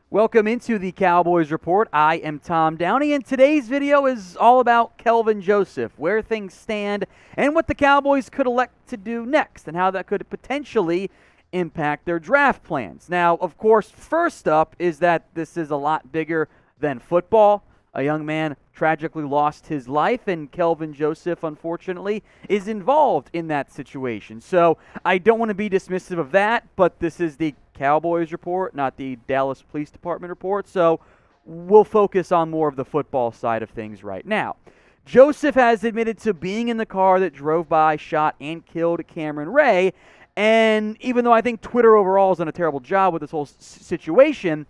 Welcome into the Cowboys Report. I am Tom Downey, and today's video is all about Kelvin Joseph, where things stand, and what the Cowboys could elect to do next, and how that could potentially impact their draft plans. Now, of course, first up is that this is a lot bigger than football. A young man tragically lost his life, and Kelvin Joseph, unfortunately, is involved in that situation. So I don't want to be dismissive of that, but this is the Cowboys report, not the Dallas Police Department report. So we'll focus on more of the football side of things right now. Joseph has admitted to being in the car that drove by, shot, and killed Cameron Wright. And even though I think Twitter overall has done a terrible job with this whole situation,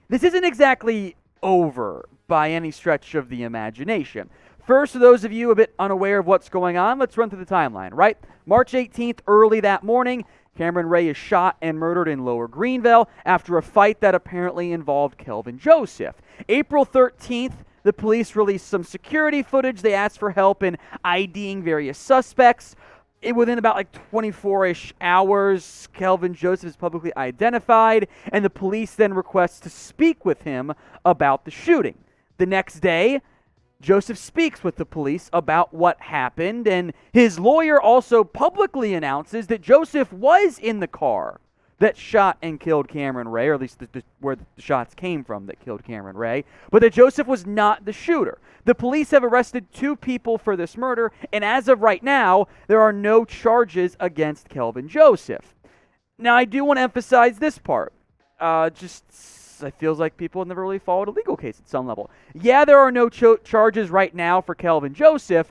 this isn't exactly over by any stretch of the imagination. First, for those of you a bit unaware of what's going on, let's run through the timeline, right? March 18th, early that morning, Cameron Wright is shot and murdered in Lower Greenville after a fight that apparently involved Kelvin Joseph. April 13th, the police released some security footage. They asked for help in IDing various suspects. Within about 24-ish hours, Kelvin Joseph is publicly identified, and the police then request to speak with him about the shooting. The next day, Joseph speaks with the police about what happened, and his lawyer also publicly announces that Joseph was in the car that shot and killed Cameron Wright, or at least where the shots came from that killed Cameron Wright, but that Joseph was not the shooter. The police have arrested 2 people for this murder, and as of right now, there are no charges against Kelvin Joseph. Now, I do want to emphasize this part. It feels like people have never really followed a legal case at some level. Yeah, there are no charges right now for Kelvin Joseph,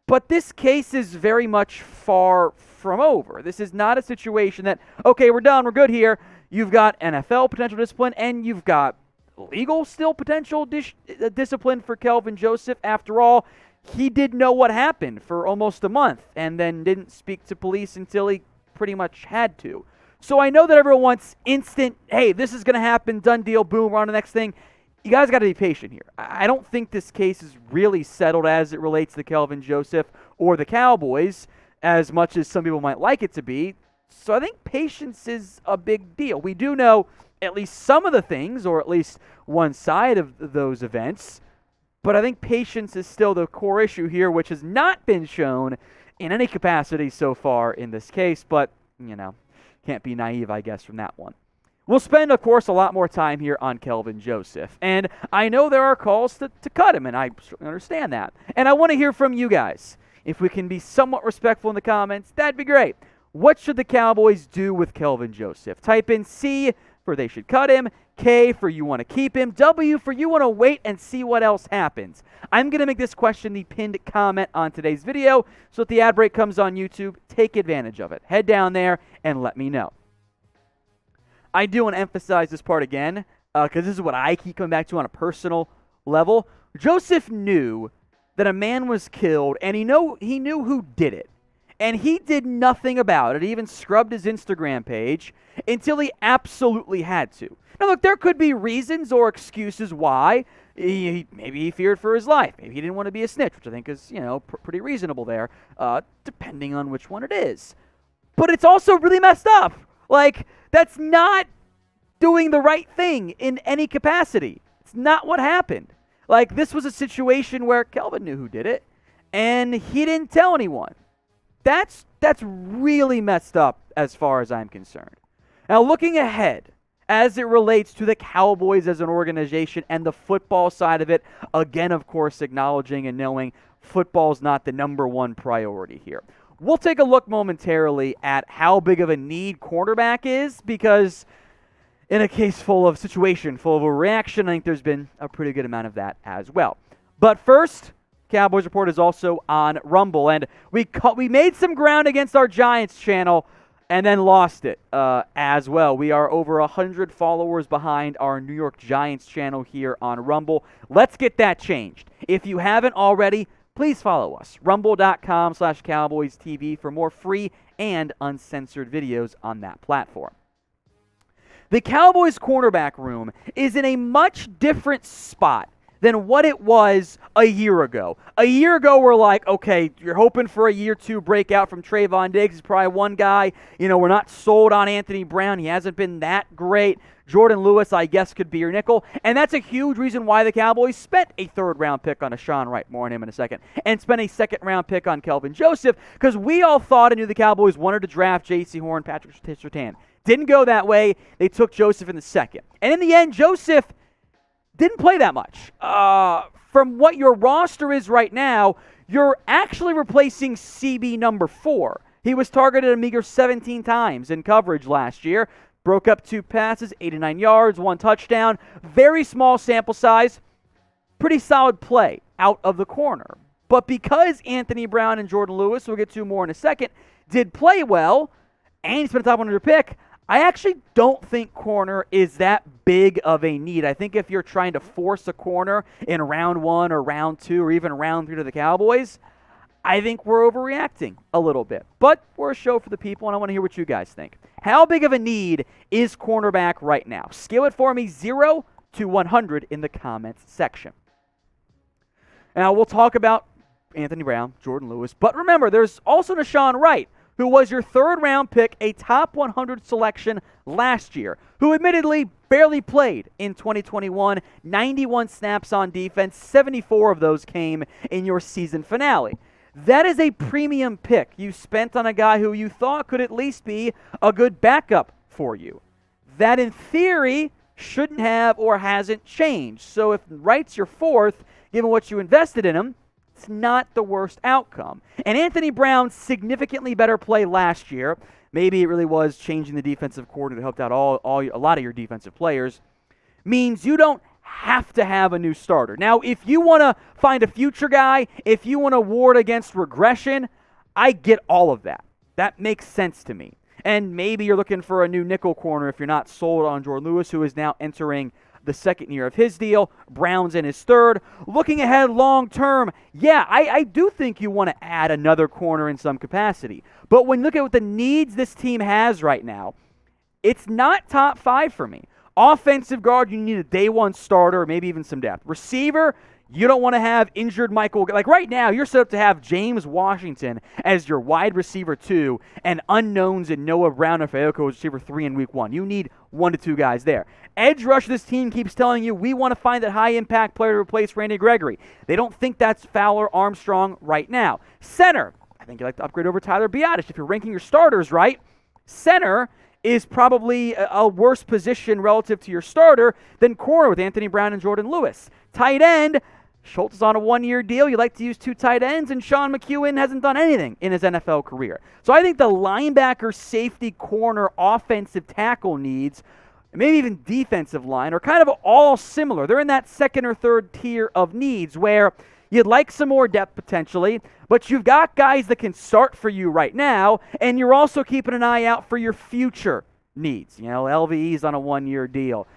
but this case is very much far from over. This is not a situation that, okay, we're done, we're good here. You've got NFL potential discipline, and you've got legal still potential discipline for Kelvin Joseph. After all, he did know what happened for almost a month and then didn't speak to police until he pretty much had to. So I know that everyone wants instant, hey, this is going to happen, done deal, boom, we're on the next thing. You guys got to be patient here. I don't think this case is really settled as it relates to Kelvin Joseph or the Cowboys, as much as some people might like it to be. So I think patience is a big deal. We do know at least some of the things, or at least one side of those events, but I think patience is still the core issue here, which has not been shown in any capacity so far in this case, but, can't be naive, I guess, from that one. We'll spend, of course, a lot more time here on Kelvin Joseph, and I know there are calls to cut him, and I certainly understand that. And I want to hear from you guys. If we can be somewhat respectful in the comments, that'd be great. What should the Cowboys do with Kelvin Joseph? Type in C for they should cut him, K for you want to keep him, W for you want to wait and see what else happens. I'm going to make this question the pinned comment on today's video, so if the ad break comes on YouTube, take advantage of it. Head down there and let me know. I do want to emphasize this part again, because this is what I keep coming back to on a personal level. Joseph knew that a man was killed, and he knew who did it. And he did nothing about it. He even scrubbed his Instagram page until he absolutely had to. Now, look, there could be reasons or excuses why. Maybe he feared for his life. Maybe he didn't want to be a snitch, which I think is, pretty reasonable there, depending on which one it is. But it's also really messed up. That's not doing the right thing in any capacity. It's not what happened. This was a situation where Kelvin knew who did it, and he didn't tell anyone. That's really messed up as far as I'm concerned. Now, looking ahead, as it relates to the Cowboys as an organization and the football side of it, again, of course, acknowledging and knowing football's not the number one priority here. We'll take a look momentarily at how big of a need cornerback is, because in a case full of a reaction, I think there's been a pretty good amount of that as well. But first, Cowboys Report is also on Rumble, and we made some ground against our Giants channel and then lost it as well. We are over 100 followers behind our New York Giants channel here on Rumble. Let's get that changed. If you haven't already, please follow us, rumble.com/CowboysTV, for more free and uncensored videos on that platform. The Cowboys cornerback room is in a much different spot than what it was a year ago. A year ago, we're like, okay, you're hoping for a year two breakout from Trayvon Diggs. He's probably one guy. We're not sold on Anthony Brown. He hasn't been that great. Jordan Lewis, I guess, could be your nickel. And that's a huge reason why the Cowboys spent a third-round pick on Sean Wright, more on him in a second, and spent a second-round pick on Kelvin Joseph, because we all thought and knew the Cowboys wanted to draft J.C. Horn, Patrick Surtain. Didn't go that way. They took Joseph in the second. And in the end, Joseph didn't play that much. From what your roster is right now, you're actually replacing CB number 4. He was targeted a meager 17 times in coverage last year. Broke up 2 passes, 89 yards, 1 touchdown. Very small sample size. Pretty solid play out of the corner. But because Anthony Brown and Jordan Lewis, we'll get to more in a second, did play well, and he's been a top 100 pick, I actually don't think corner is that big of a need. I think if you're trying to force a corner in round 1 or round 2 or even round 3 to the Cowboys, I think we're overreacting a little bit. But we're a show for the people, and I want to hear what you guys think. How big of a need is cornerback right now? Scale it for me 0 to 100 in the comments section. Now, we'll talk about Anthony Brown, Jordan Lewis, but remember, there's also Sean Wright, who was your third-round pick, a top 100 selection last year, who admittedly barely played in 2021, 91 snaps on defense, 74 of those came in your season finale. That is a premium pick you spent on a guy who you thought could at least be a good backup for you. That, in theory, shouldn't have or hasn't changed. So if Wright's your 4th, given what you invested in him, it's not the worst outcome. And Anthony Brown's significantly better play last year, maybe it really was changing the defensive coordinator that helped out a lot of your defensive players, means you don't have to have a new starter. Now, if you want to find a future guy, if you want to ward against regression, I get all of that. That makes sense to me. And maybe you're looking for a new nickel corner if you're not sold on Jordan Lewis, who is now entering the second year of his deal. Brown's in his third. Looking ahead long term, yeah, I do think you want to add another corner in some capacity. But when you look at what the needs this team has right now, it's not top 5 for me. Offensive guard, you need a day 1 starter, maybe even some depth. Receiver, you don't want to have injured Michael. Like right now, you're set up to have James Washington as your wide receiver 2 and unknowns in Noah Brown and Fayoko as receiver 3 in week 1. You need 1 to 2 guys there. Edge rush, this team keeps telling you we want to find that high-impact player to replace Randy Gregory. They don't think that's Fowler Armstrong right now. Center, I think you'd like to upgrade over Tyler Biadasz. If you're ranking your starters right, center is probably a worse position relative to your starter than corner with Anthony Brown and Jordan Lewis. Tight end, Schultz is on a 1-year deal. You like to use 2 tight ends, and Sean McEwen hasn't done anything in his NFL career. So I think the linebacker, safety, corner, offensive tackle needs, maybe even defensive line, are kind of all similar. They're in that second or third tier of needs where you'd like some more depth potentially, but you've got guys that can start for you right now, and you're also keeping an eye out for your future needs. LVE's on a 1-year deal.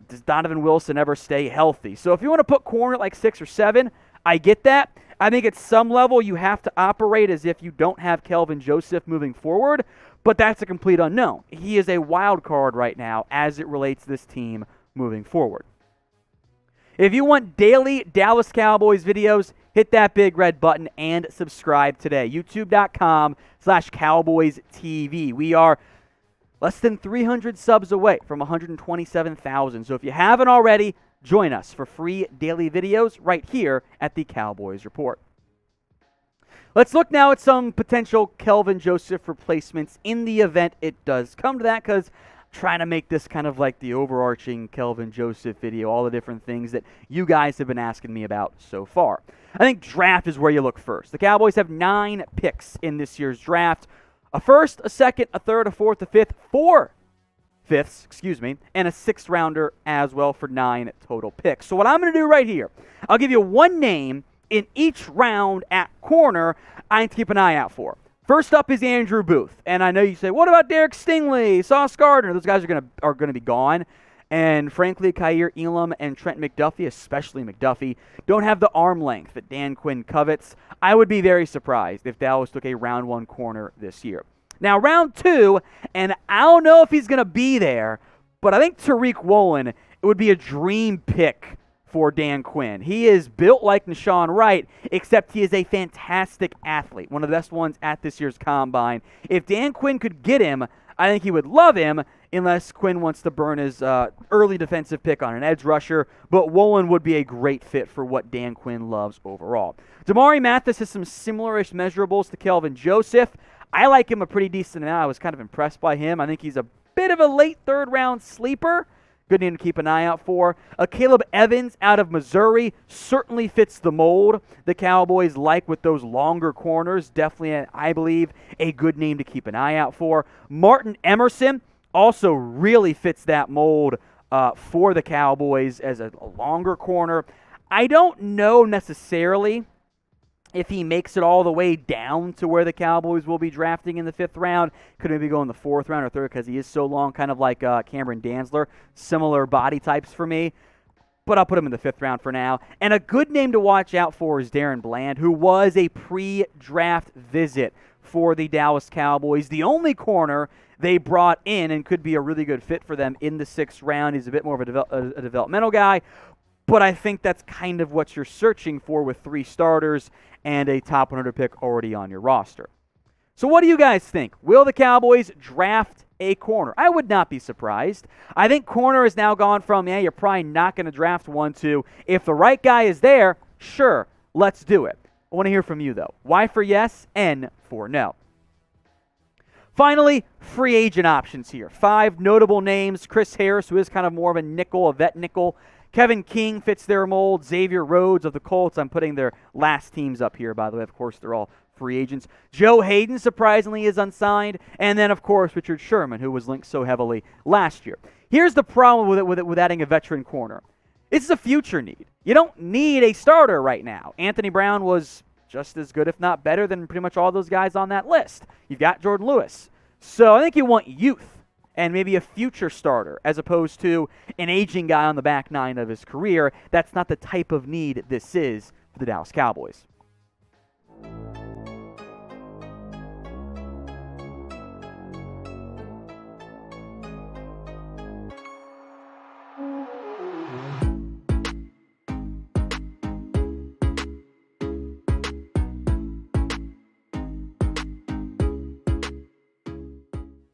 Does Donovan Wilson ever stay healthy? So if you want to put corner at like 6 or 7, I get that. I think at some level you have to operate as if you don't have Kelvin Joseph moving forward, but that's a complete unknown. He is a wild card right now as it relates to this team moving forward. If you want daily Dallas Cowboys videos, hit that big red button and subscribe today. YouTube.com/CowboysTV. We are less than 300 subs away from 127,000. So if you haven't already, join us for free daily videos right here at the Cowboys Report. Let's look now at some potential Kelvin Joseph replacements in the event it does come to that, because trying to make this kind of like the overarching Kelvin Joseph video, all the different things that you guys have been asking me about so far. I think draft is where you look first. The Cowboys have 9 picks in this year's draft. A first, a second, a third, a fourth, a fifth, 4 fifths, and a 6th rounder as well for 9 total picks. So what I'm going to do right here, I'll give you 1 name in each round at corner I need to keep an eye out for. First up is Andrew Booth, and I know you say, what about Derek Stingley, Sauce Gardner? Those guys are gonna be gone, and frankly, Kaiir Elam and Trent McDuffie, especially McDuffie, don't have the arm length that Dan Quinn covets. I would be very surprised if Dallas took a round 1 corner this year. Now, round 2, and I don't know if he's gonna be there, but I think Tariq Woolen, it would be a dream pick for Dan Quinn. He is built like Deshaun Wright, except he is a fantastic athlete, one of the best ones at this year's Combine. If Dan Quinn could get him, I think he would love him, unless Quinn wants to burn his early defensive pick on an edge rusher. But Woolen would be a great fit for what Dan Quinn loves overall. Damari Mathis has some similar-ish measurables to Kelvin Joseph. I like him a pretty decent amount. I was kind of impressed by him. I think he's a bit of a late third-round sleeper. Good name to keep an eye out for. Caleb Evans out of Missouri certainly fits the mold the Cowboys like with those longer corners. Definitely, I believe, a good name to keep an eye out for. Martin Emerson also really fits that mold for the Cowboys as a longer corner. I don't know necessarily if he makes it all the way down to where the Cowboys will be drafting in the 5th round. Could maybe go in the 4th round or 3rd because he is so long, kind of like Cameron Dantzler. Similar body types for me. But I'll put him in the 5th round for now. And a good name to watch out for is Darren Bland, who was a pre-draft visit for the Dallas Cowboys. The only corner they brought in and could be a really good fit for them in the 6th round. He's a bit more of a developmental guy. But I think that's kind of what you're searching for with 3 starters and a top 100 pick already on your roster. So what do you guys think? Will the Cowboys draft a corner? I would not be surprised. I think corner has now gone from, you're probably not going to draft one to, if the right guy is there, sure, let's do it. I want to hear from you, though. Y for yes, N for no. Finally, free agent options here. 5 notable names. Chris Harris, who is kind of more of a nickel, a vet nickel. Kevin King fits their mold. Xavier Rhodes of the Colts. I'm putting their last teams up here, by the way. Of course, they're all free agents. Joe Hayden, surprisingly, is unsigned. And then, of course, Richard Sherman, who was linked so heavily last year. Here's the problem with adding a veteran corner. It's a future need. You don't need a starter right now. Anthony Brown was just as good, if not better, than pretty much all those guys on that list. You've got Jordan Lewis. So I think you want youth and maybe a future starter as opposed to an aging guy on the back 9 of his career. That's not the type of need this is for the Dallas Cowboys.